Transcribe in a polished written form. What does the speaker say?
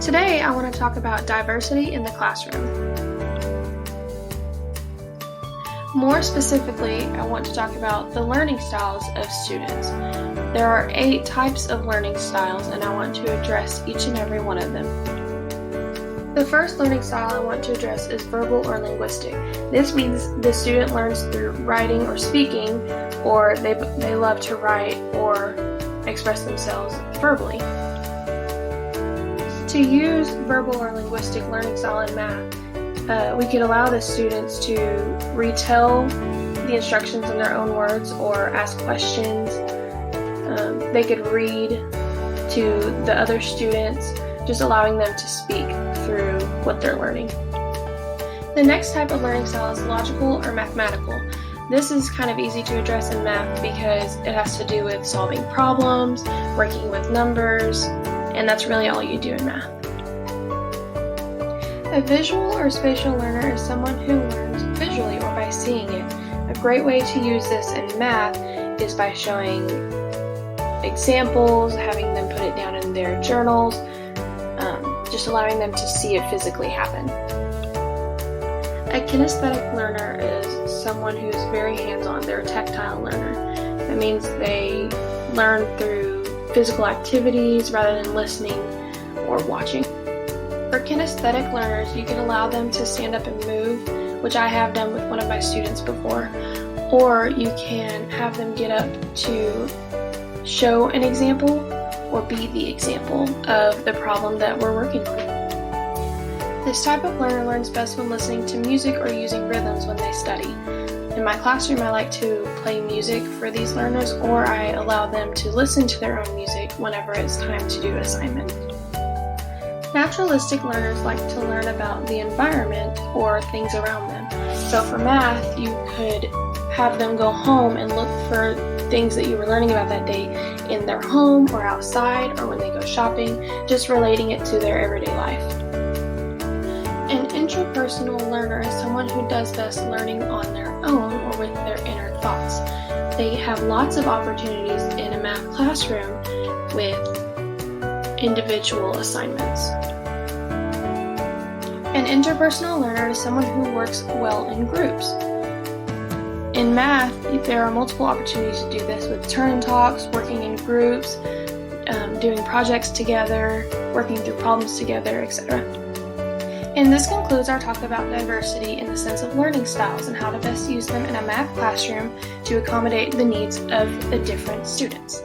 Today, I want to talk about diversity in the classroom. More specifically, I want to talk about the learning styles of students. There are 8 types of learning styles, and I want to address each and every one of them. The first learning style I want to address is verbal or linguistic. This means the student learns through writing or speaking, or they love to write or express themselves verbally. To use verbal or linguistic learning style in math, we could allow the students to retell the instructions in their own words or ask questions. They could read to the other students, just allowing them to speak through what they're learning. The next type of learning style is logical or mathematical. This is kind of easy to address in math because it has to do with solving problems, working with numbers, and that's really all you do in math. A visual or spatial learner is someone who learns visually or by seeing it. A great way to use this in math is by showing examples, having them put it down in their journals, just allowing them to see it physically happen. A kinesthetic learner is someone who's very hands-on. They're a tactile learner. That means they learn through physical activities rather than listening or watching. For kinesthetic learners, you can allow them to stand up and move, which I have done with one of my students before, or you can have them get up to show an example or be the example of the problem that we're working on. This type of learner learns best when listening to music or using rhythms when they study. In my classroom, I like to play music for these learners, or I allow them to listen to their own music whenever it's time to do an assignment. Naturalistic learners like to learn about the environment or things around them. So for math, you could have them go home and look for things that you were learning about that day in their home or outside or when they go shopping, just relating it to their everyday life. An intrapersonal learner is someone who does best learning on their own or with their inner thoughts. They have lots of opportunities in a math classroom with individual assignments. An interpersonal learner is someone who works well in groups. In math, there are multiple opportunities to do this with turn talks, working in groups, doing projects together, working through problems together, etc. And this concludes our talk about diversity in the sense of learning styles and how to best use them in a math classroom to accommodate the needs of the different students.